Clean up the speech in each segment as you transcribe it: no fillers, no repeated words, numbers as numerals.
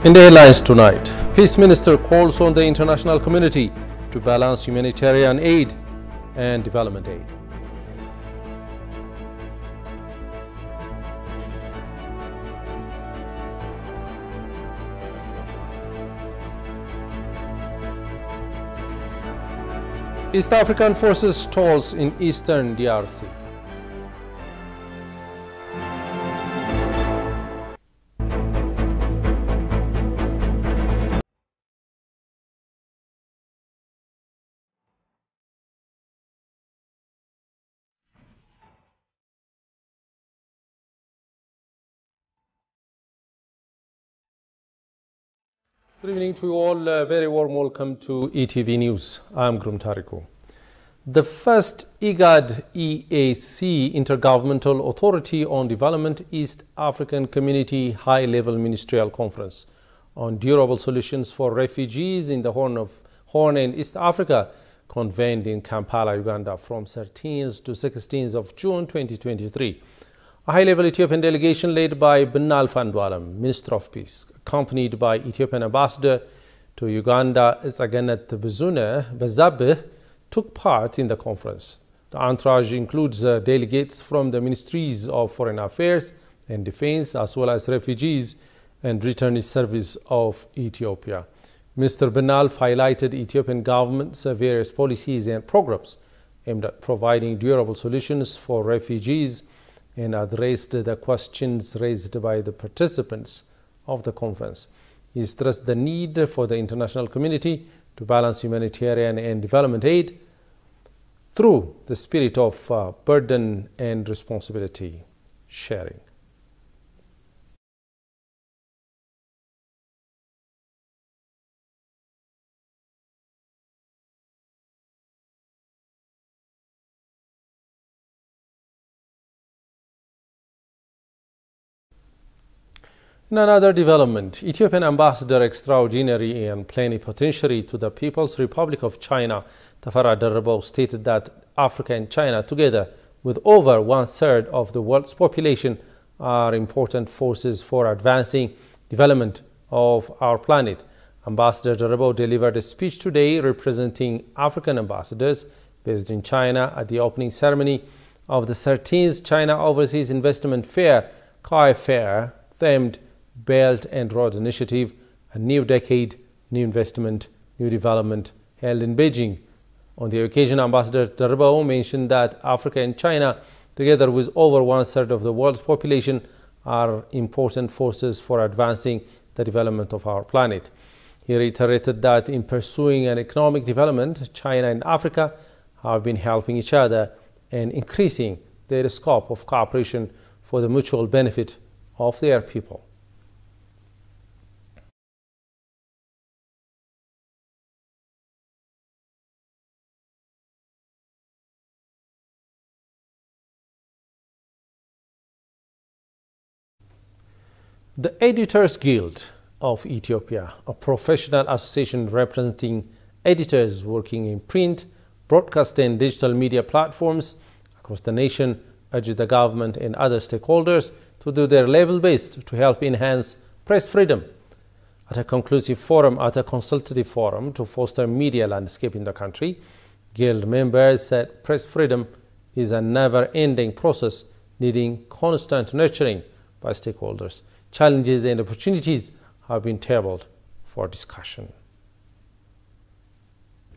In the headlines tonight, Peace Minister calls on the international community to balance humanitarian aid and development aid. East African forces stalls in eastern DRC. Good evening to you all. Very warm welcome to ETV News. I'm Grum Tariku. The first IGAD EAC Intergovernmental Authority on Development East African Community High-Level Ministerial Conference on Durable Solutions for Refugees in the Horn and East Africa convened in Kampala, Uganda from 13th to 16th of June 2023. A high-level Ethiopian delegation led by Binnal Fandwalam, Minister of Peace, accompanied by Ethiopian Ambassador to Uganda, Tsaganet Bazabeh, took part in the conference. The entourage includes delegates from the Ministries of Foreign Affairs and Defense, as well as Refugees and Returnee Service of Ethiopia. Mr. Binnal highlighted Ethiopian government's various policies and programs aimed at providing durable solutions for refugees and addressed the questions raised by the participants of the conference. He stressed the need for the international community to balance humanitarian and development aid through the spirit of burden and responsibility sharing. In another development, Ethiopian Ambassador Extraordinary and Plenipotentiary to the People's Republic of China, Tafara Darabo, stated that Africa and China, together with over one-third of the world's population, are important forces for advancing development of our planet. Ambassador Darabo delivered a speech today representing African ambassadors based in China at the opening ceremony of the 13th China Overseas Investment Fair, CAI Fair, themed Belt and Road Initiative, a new decade, new investment, new development, held in Beijing. On the occasion, Ambassador Darabo mentioned that Africa and China, together with over one-third of the world's population, are important forces for advancing the development of our planet. He reiterated that in pursuing an economic development, China and Africa have been helping each other and increasing their scope of cooperation for the mutual benefit of their people. The Editors Guild of Ethiopia, a professional association representing editors working in print, broadcast and digital media platforms across the nation, urged the government and other stakeholders to do their level best to help enhance press freedom. At a consultative forum to foster media landscape in the country, Guild members said press freedom is a never-ending process needing constant nurturing by stakeholders. Challenges and opportunities have been tabled for discussion.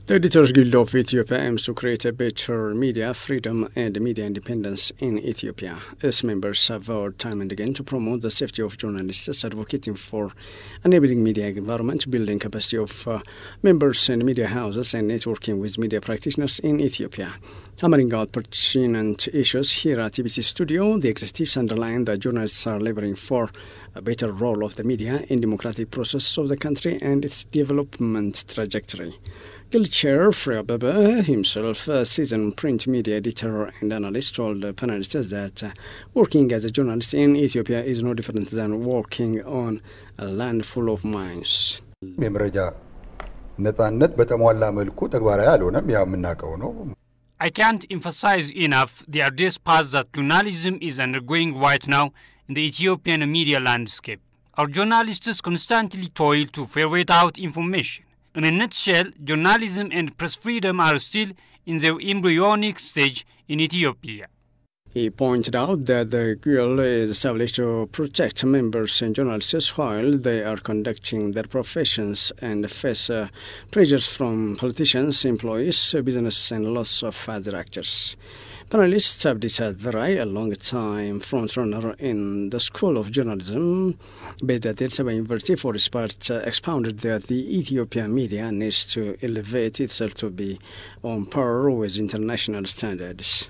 The Editors Guild of Ethiopia aims to create a better media freedom and media independence in Ethiopia. Its members have vowed time and again to promote the safety of journalists, advocating for enabling media environment, building capacity of members and media houses, and networking with media practitioners in Ethiopia. Hammering out pertinent issues here at TBC Studio, the executives underline that journalists are laboring for a better role of the media in democratic process of the country and its development trajectory. Guild Chair Freya Bebe, himself a seasoned print media editor and analyst, told panelists that working as a journalist in Ethiopia is no different than working on a land full of mines. I can't emphasize enough the arduous path that journalism is undergoing right now in the Ethiopian media landscape. our journalists constantly toil to ferret out information. In a nutshell, journalism and press freedom are still in their embryonic stage in Ethiopia. He pointed out that the GUIL is established to protect members and journalists while they are conducting their professions and face pressures from politicians, employees, business, and lots of other actors. Panelists Abdi Sadrai, a long-time frontrunner in the School of Journalism based at Addis Ababa University, for his part, expounded that the Ethiopian media needs to elevate itself to be on par with international standards.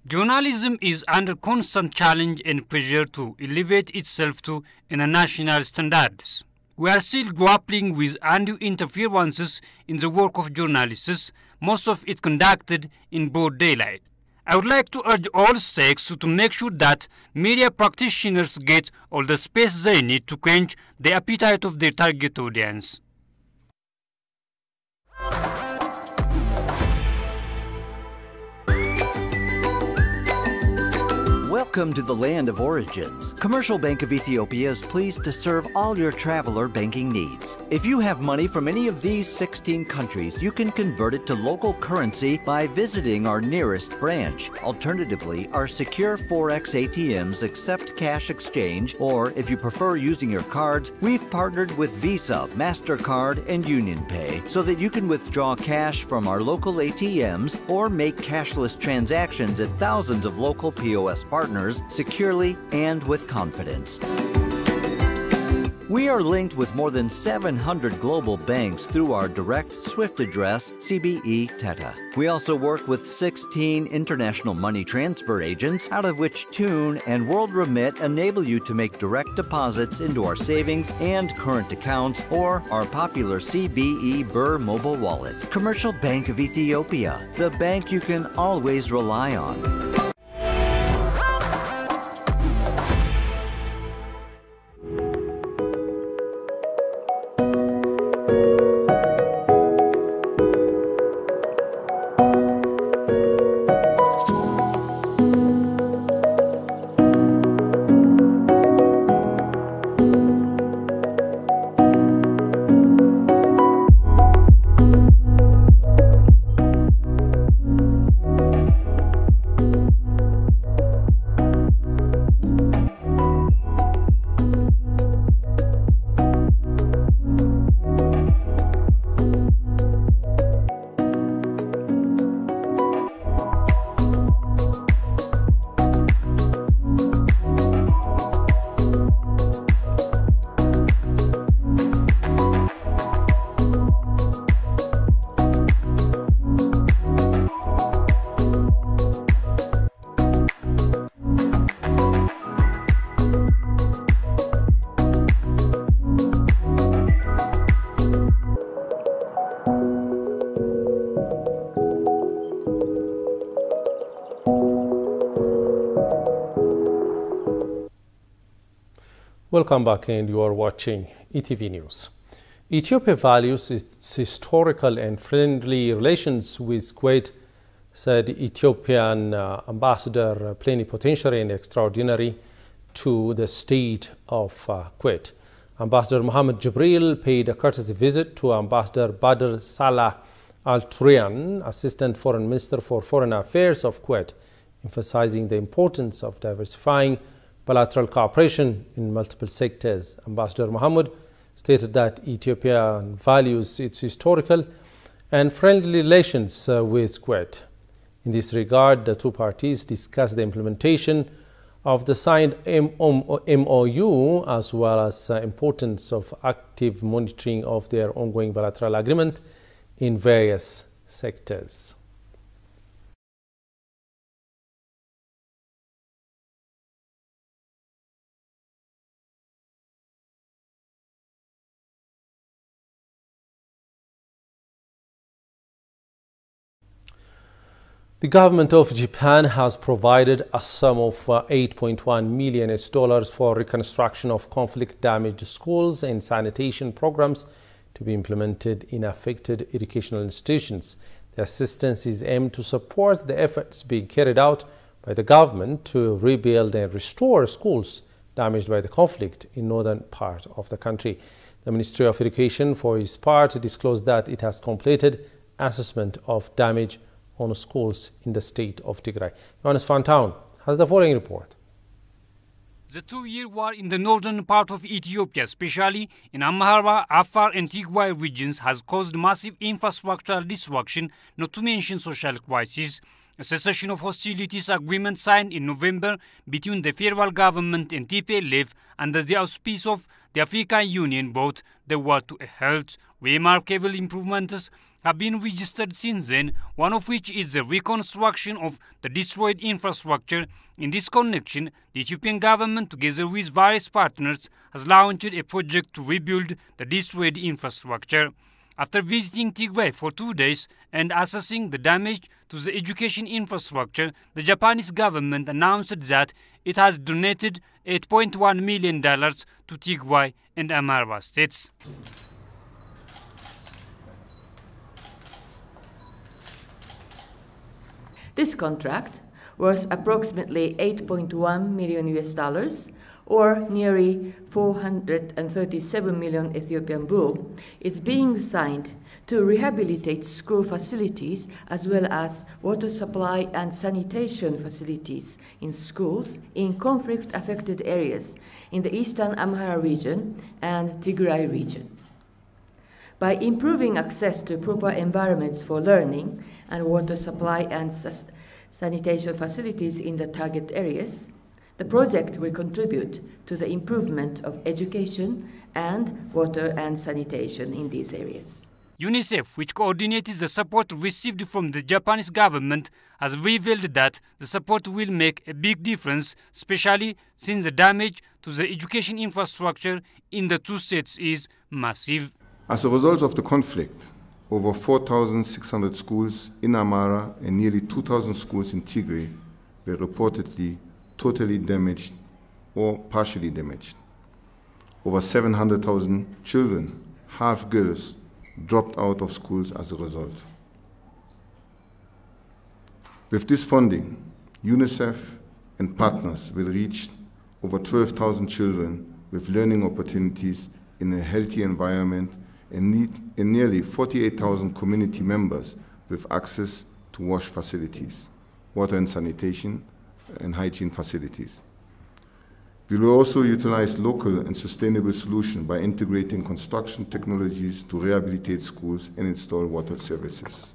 Journalism is under constant challenge and pressure to elevate itself to international standards. We are still grappling with undue interferences in the work of journalists, most of it conducted in broad daylight. I would like to urge all stakes to make sure that media practitioners get all the space they need to quench the appetite of their target audience. Welcome to the land of origins. Commercial Bank of Ethiopia is pleased to serve all your traveler banking needs. If you have money from any of these 16 countries, you can convert it to local currency by visiting our nearest branch. Alternatively, our secure Forex ATMs accept cash exchange, or if you prefer using your cards, we've partnered with Visa, MasterCard, and UnionPay so that you can withdraw cash from our local ATMs or make cashless transactions at thousands of local POS partners securely and with confidence. We are linked with more than 700 global banks through our direct SWIFT address, CBE Teta. We also work with 16 international money transfer agents, out of which Tune and World Remit enable you to make direct deposits into our savings and current accounts or our popular CBE Burr mobile wallet. Commercial Bank of Ethiopia, the bank you can always rely on. Welcome back, and you are watching ETV News. Ethiopia values its historical and friendly relations with Kuwait, said Ethiopian Ambassador Plenipotentiary and Extraordinary to the State of Kuwait. Ambassador Mohammed Jibril paid a courtesy visit to Ambassador Badr Salah Al-Turian, Assistant Foreign Minister for Foreign Affairs of Kuwait, emphasizing the importance of diversifying bilateral cooperation in multiple sectors. Ambassador Mohammed stated that Ethiopia values its historical and friendly relations with Kuwait. In this regard, the two parties discussed the implementation of the signed MOU as well as the importance of active monitoring of their ongoing bilateral agreement in various sectors. The government of Japan has provided a sum of $8.1 million for reconstruction of conflict-damaged schools and sanitation programs to be implemented in affected educational institutions. The assistance is aimed to support the efforts being carried out by the government to rebuild and restore schools damaged by the conflict in northern part of the country. The Ministry of Education, for its part, disclosed that it has completed assessment of damage on schools in the state of Tigray. Johannes Van Town has the following report. The two-year war in the northern part of Ethiopia, especially in Amhara, Afar and Tigray regions, has caused massive infrastructural destruction, not to mention social crisis. A cessation of hostilities agreement signed in November between the federal government and TPLF under the auspice of the African Union brought the war to a halt. Remarkable improvements have been registered since then, one of which is the reconstruction of the destroyed infrastructure. In this connection, the Ethiopian government, together with various partners, has launched a project to rebuild the destroyed infrastructure. After visiting Tigray for 2 days and assessing the damage to the education infrastructure, the Japanese government announced that it has donated $8.1 million to Tigray and Amhara states. This contract, worth approximately $8.1 million or nearly 437 million Ethiopian birr, is being signed to rehabilitate school facilities as well as water supply and sanitation facilities in schools in conflict-affected areas in the eastern Amhara region and Tigray region. By improving access to proper environments for learning and water supply and sanitation facilities in the target areas, the project will contribute to the improvement of education and water and sanitation in these areas. UNICEF, which coordinates the support received from the Japanese government, has revealed that the support will make a big difference, especially since the damage to the education infrastructure in the two states is massive. As a result of the conflict, over 4,600 schools in Amhara and nearly 2,000 schools in Tigray were reportedly totally damaged or partially damaged. Over 700,000 children, half girls, dropped out of schools as a result. With this funding, UNICEF and partners will reach over 12,000 children with learning opportunities in a healthy environment and nearly 48,000 community members with access to wash facilities, water and sanitation, and hygiene facilities. We will also utilize local and sustainable solutions by integrating construction technologies to rehabilitate schools and install water services.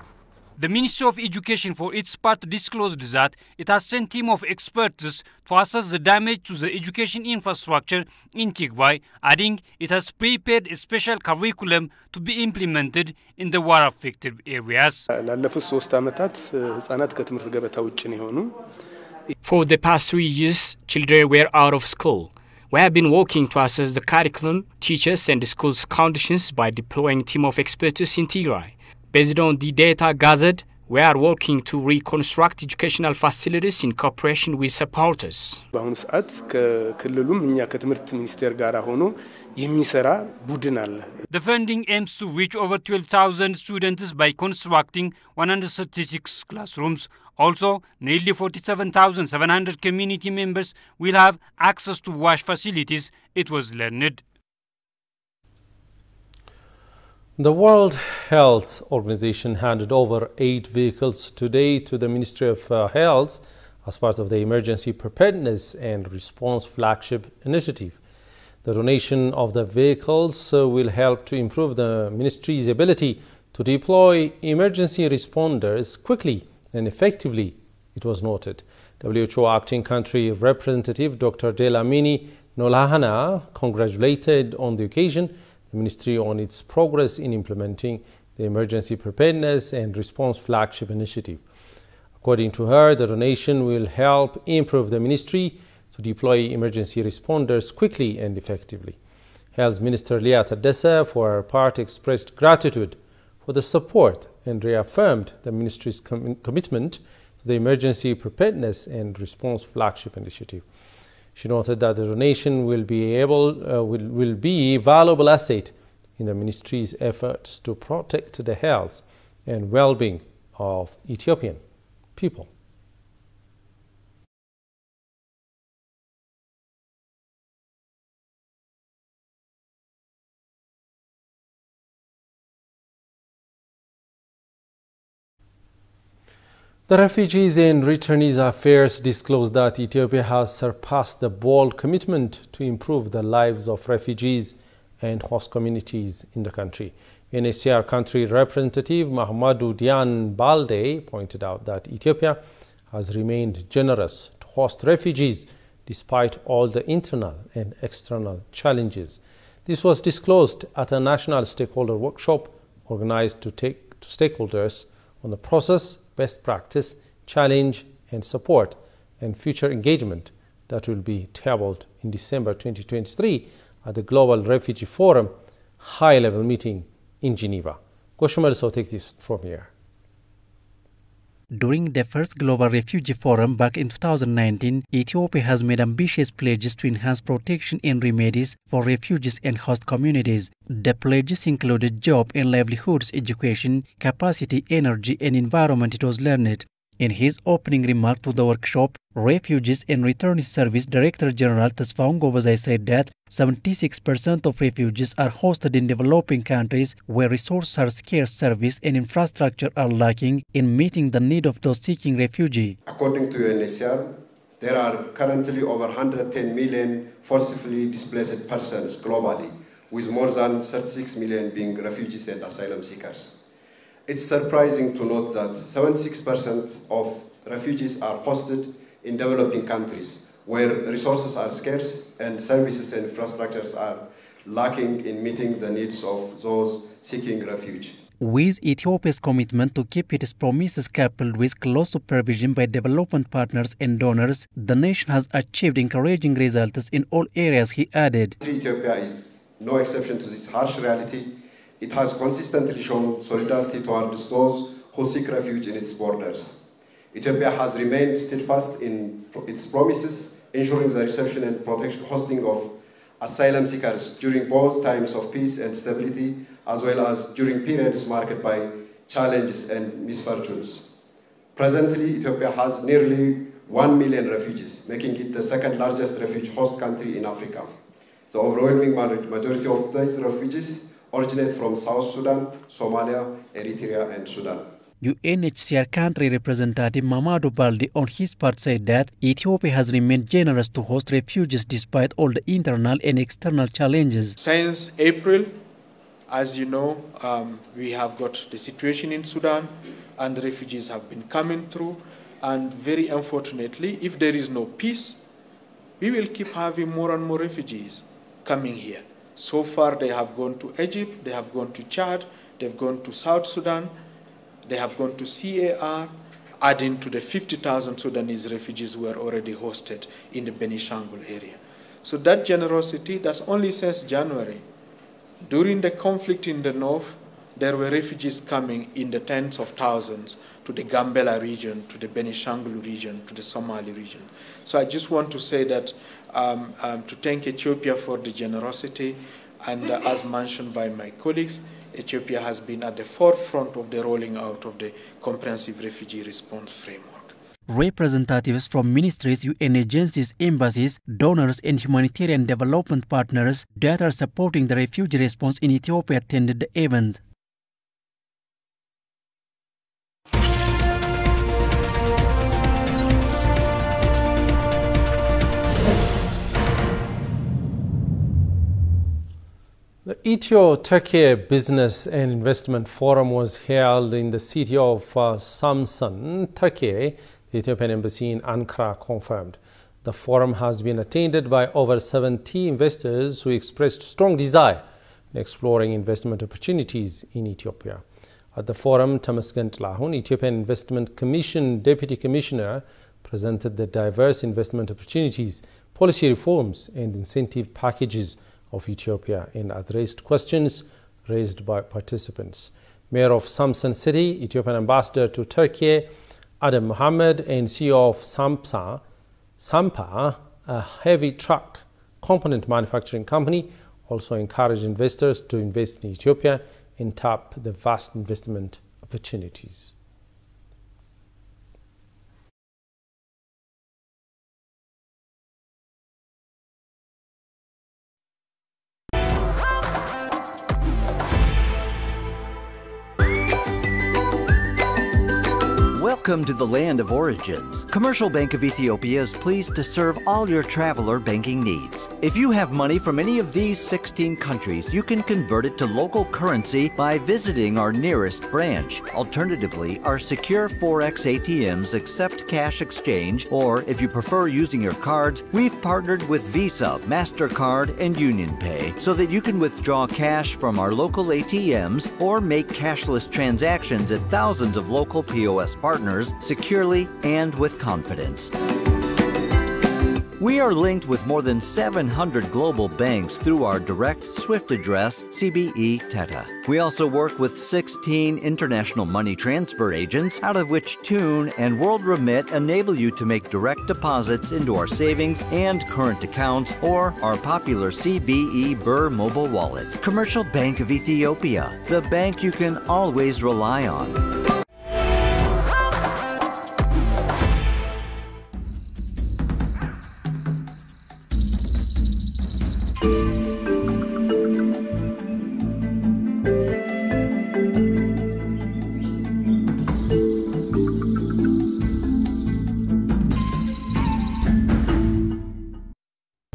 The Ministry of Education, for its part, disclosed that it has sent a team of experts to assess the damage to the education infrastructure in Tigray, adding it has prepared a special curriculum to be implemented in the war-affected areas. For the past 3 years, children were out of school. We have been working to assess the curriculum, teachers, and the school's conditions by deploying a team of experts in Tigray. Based on the data gathered, we are working to reconstruct educational facilities in cooperation with supporters. The funding aims to reach over 12,000 students by constructing 136 classrooms. Also, nearly 47,700 community members will have access to wash facilities, it was learned. The World Health Organization handed over 8 vehicles today to the Ministry of Health as part of the Emergency Preparedness and Response Flagship Initiative. The donation of the vehicles will help to improve the ministry's ability to deploy emergency responders quickly and effectively, it was noted. WHO Acting Country Representative Dr. Delamini Nolahana congratulated on the occasion the Ministry on its progress in implementing the Emergency Preparedness and Response Flagship Initiative. According to her, the donation will help improve the Ministry to deploy emergency responders quickly and effectively. Health Minister Lia Tadessa, for her part, expressed gratitude for the support and reaffirmed the Ministry's commitment to the Emergency Preparedness and Response Flagship Initiative. She noted that the donation will be a valuable asset in the Ministry's efforts to protect the health and well-being of Ethiopian people. The Refugees and Returnees Affairs disclosed that Ethiopia has surpassed the bold commitment to improve the lives of refugees and host communities in the country. UNHCR country representative Mahamadou Dian Balde pointed out that Ethiopia has remained generous to host refugees despite all the internal and external challenges. This was disclosed at a national stakeholder workshop organized to stakeholders on the process, best practice, challenge and support and future engagement that will be tabled in December 2023 at the Global Refugee Forum high-level meeting in Geneva. Goshumel so take this from here. During the first Global Refugee Forum back in 2019, Ethiopia has made ambitious pledges to enhance protection and remedies for refugees and host communities. The pledges included job and livelihoods, education, capacity, energy, and environment, it was learned. In his opening remark to the workshop, Refugees and Returnees Service Director General Tesfaun Gobazai said that 76% of refugees are hosted in developing countries where resources are scarce, service and infrastructure are lacking in meeting the need of those seeking refuge. According to UNHCR, there are currently over 110 million forcibly displaced persons globally, with more than 36 million being refugees and asylum seekers. It's surprising to note that 76% of refugees are hosted in developing countries where resources are scarce and services and infrastructures are lacking in meeting the needs of those seeking refuge. With Ethiopia's commitment to keep its promises coupled with close supervision by development partners and donors, the nation has achieved encouraging results in all areas, he added. Ethiopia is no exception to this harsh reality. It has consistently shown solidarity towards those who seek refuge in its borders. Ethiopia has remained steadfast in its promises, ensuring the reception and hosting of asylum seekers during both times of peace and stability, as well as during periods marked by challenges and misfortunes. Presently, Ethiopia has nearly 1 million refugees, making it the second largest refugee host country in Africa. The overwhelming majority of these refugees originate from South Sudan, Somalia, Eritrea, and Sudan. UNHCR country representative Mahamadou Balde on his part said that Ethiopia has remained generous to host refugees despite all the internal and external challenges. Since April, as you know, we have got the situation in Sudan and the refugees have been coming through, and very unfortunately, if there is no peace, we will keep having more and more refugees coming here. So far, they have gone to Egypt, they have gone to Chad, they've gone to South Sudan, they have gone to CAR, adding to the 50,000 Sudanese refugees who are already hosted in the Benishangul area. So that generosity, that's only since January. During the conflict in the north, there were refugees coming in the tens of thousands to the Gambela region, to the Benishangul region, to the Somali region. So I just want to say that to thank Ethiopia for the generosity, and as mentioned by my colleagues, Ethiopia has been at the forefront of the rolling out of the comprehensive refugee response framework. Representatives from ministries, UN agencies, embassies, donors and humanitarian development partners that are supporting the refugee response in Ethiopia attended the event. The Ethio-Turkey Business and Investment Forum was held in the city of Samsun, Turkey. The Ethiopian embassy in Ankara confirmed. The forum has been attended by over 70 investors who expressed strong desire in exploring investment opportunities in Ethiopia. At the forum, Tamasgen Tlahun, Ethiopian Investment Commission Deputy Commissioner, presented the diverse investment opportunities, policy reforms and incentive packages of Ethiopia and addressed questions raised by participants. Mayor of Samsun City, Ethiopian Ambassador to Turkey, Adam Mohammed, and CEO of Sampa, a heavy truck component manufacturing company, also encouraged investors to invest in Ethiopia and tap the vast investment opportunities. Welcome to the land of origins. Commercial Bank of Ethiopia is pleased to serve all your traveler banking needs. If you have money from any of these 16 countries, you can convert it to local currency by visiting our nearest branch. Alternatively, our secure Forex ATMs accept cash exchange, or if you prefer using your cards, we've partnered with Visa, MasterCard, and UnionPay so that you can withdraw cash from our local ATMs or make cashless transactions at thousands of local POS partners securely and with confidence. We are linked with more than 700 global banks through our direct SWIFT address, CBE Teta. We also work with 16 international money transfer agents, out of which Tune and World Remit enable you to make direct deposits into our savings and current accounts or our popular CBE Birr mobile wallet. Commercial Bank of Ethiopia, the bank you can always rely on.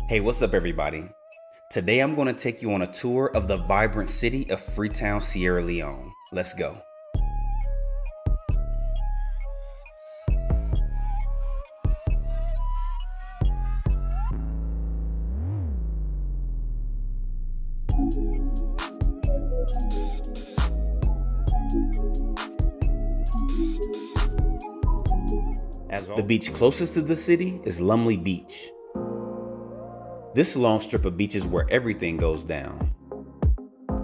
Hey, what's up everybody? Today I'm going to take you on a tour of the vibrant city of Freetown, Sierra Leone. Let's go. The beach closest to the city is Lumley Beach. This long strip of beach is where everything goes down.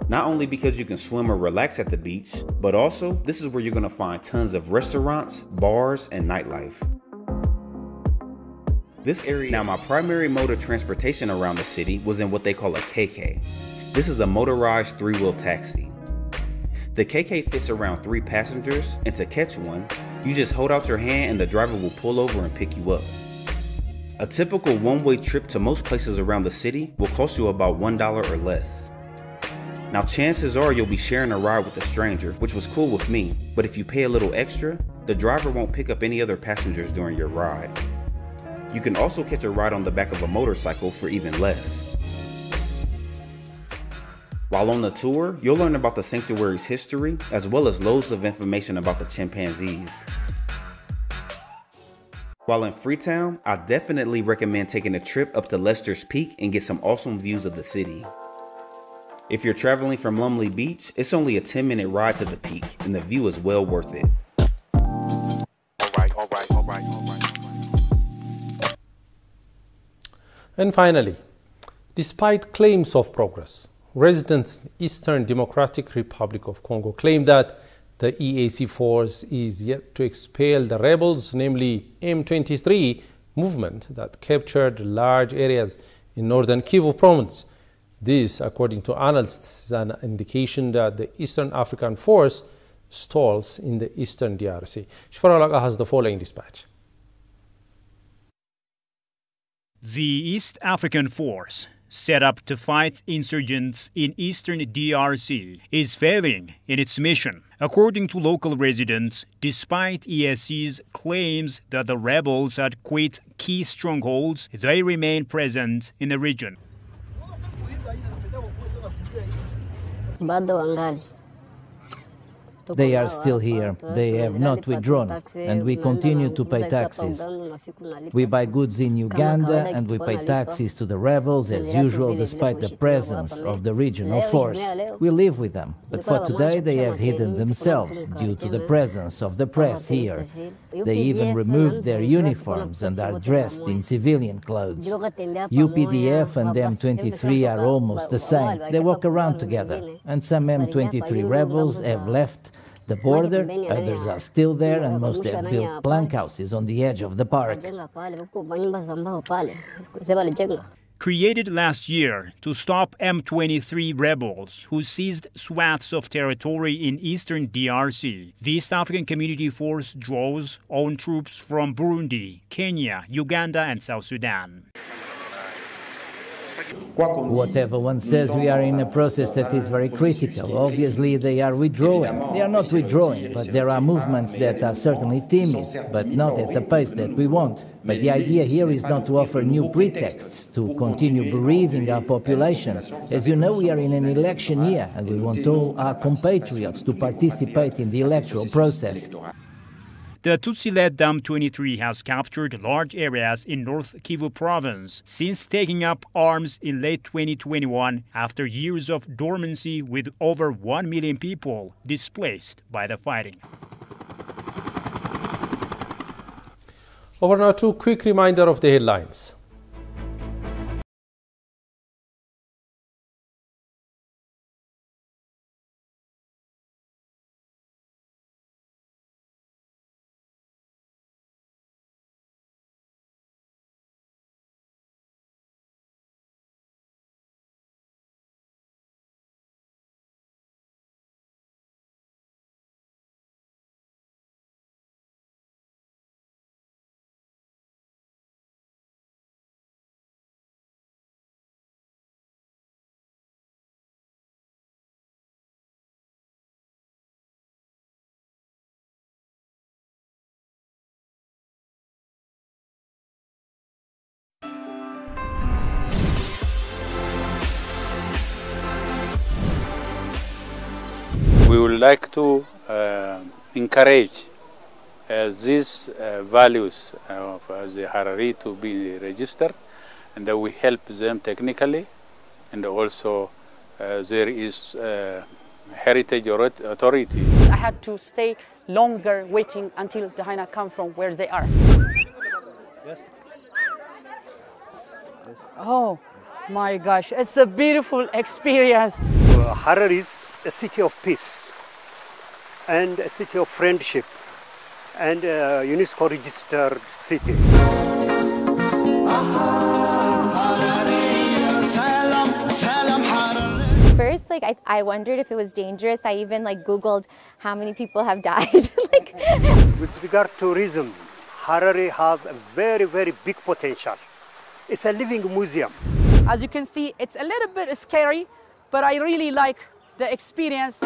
Not only because you can swim or relax at the beach, but also this is where you're gonna find tons of restaurants, bars, and nightlife. This area, now my primary mode of transportation around the city was in what they call a KK. This is a motorized three-wheel taxi. The KK fits around 3 passengers, and to catch one, you just hold out your hand and the driver will pull over and pick you up. A typical one-way trip to most places around the city will cost you about $1 or less. Now chances are you'll be sharing a ride with a stranger, which was cool with me, but if you pay a little extra, the driver won't pick up any other passengers during your ride. You can also catch a ride on the back of a motorcycle for even less. While on the tour, you'll learn about the sanctuary's history, as well as loads of information about the chimpanzees. While in Freetown, I definitely recommend taking a trip up to Lester's Peak and get some awesome views of the city. If you're traveling from Lumley Beach, it's only a 10-minute ride to the peak, and the view is well worth it. And finally, despite claims of progress, residents in Eastern Democratic Republic of Congo claim that the EAC force is yet to expel the rebels, namely M23 movement that captured large areas in northern Kivu province. This, according to analysts, is an indication that the Eastern African force stalls in the eastern DRC. Shfaralaga has the following dispatch. The East African force, set up to fight insurgents in eastern DRC, is failing in its mission. According to local residents, despite EAC's claims that the rebels had quit key strongholds, they remain present in the region. They are still here. They have not withdrawn, and we continue to pay taxes. We buy goods in Uganda, and we pay taxes to the rebels as usual, despite the presence of the regional force. We live with them, but for today they have hidden themselves due to the presence of the press here. They even removed their uniforms and are dressed in civilian clothes. UPDF and M23 are almost the same. They walk around together, and some M23 rebels have left the border, others are still there, and most have built plank houses on the edge of the park. Created last year to stop M23 rebels who seized swaths of territory in eastern DRC, the East African Community Force draws on troops from Burundi, Kenya, Uganda, and South Sudan. Whatever one says, we are in a process that is very critical. Obviously, they are withdrawing. They are not withdrawing, but there are movements that are certainly timid, but not at the pace that we want. But the idea here is not to offer new pretexts to continue bereaving our populations. As you know, we are in an election year, and we want all our compatriots to participate in the electoral process. The Tutsi-led Dam 23 has captured large areas in North Kivu province since taking up arms in late 2021 after years of dormancy with over 1 million people displaced by the fighting. Over now to a quick reminder of the headlines. We would like to encourage these values of the Harari to be registered, and that we help them technically, and also there is heritage authority. I had to stay longer waiting until the hyena come from where they are. Yes. Oh my gosh, it's a beautiful experience. Harare is a city of peace and a city of friendship and a UNESCO registered city. First, I wondered if it was dangerous. I even Googled how many people have died. With regard to tourism, Harare has a very, very big potential. It's a living museum. As you can see, it's a little bit scary, but I really like the experience.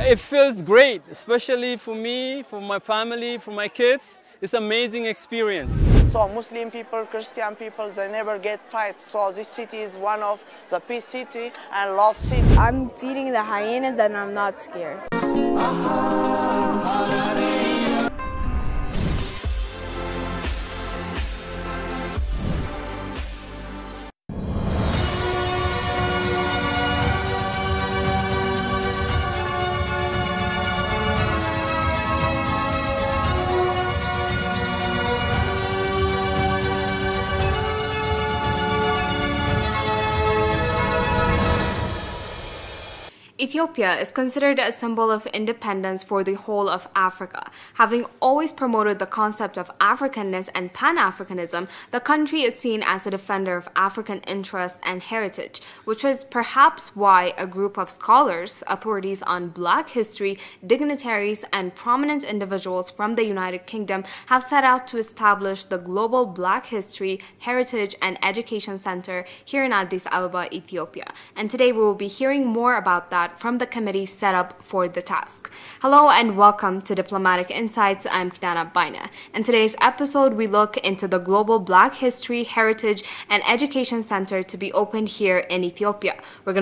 It feels great, especially for me, for my family, for my kids. It's an amazing experience. So Muslim people, Christian people, they never get fights. So this city is one of the peace city and love city. I'm feeding the hyenas and I'm not scared. Ethiopia is considered a symbol of independence for the whole of Africa. Having always promoted the concept of Africanness and Pan-Africanism, the country is seen as a defender of African interest and heritage, which is perhaps why a group of scholars, authorities on Black history, dignitaries, and prominent individuals from the United Kingdom have set out to establish the Global Black History, Heritage, and Education Center here in Addis Ababa, Ethiopia. And today we will be hearing more about that from the committee set up for the task. Hello and welcome to Diplomatic Insights. I'm Kinana Baina. In today's episode, we look into the Global Black History, Heritage, and Education Center to be opened here in Ethiopia. We're going to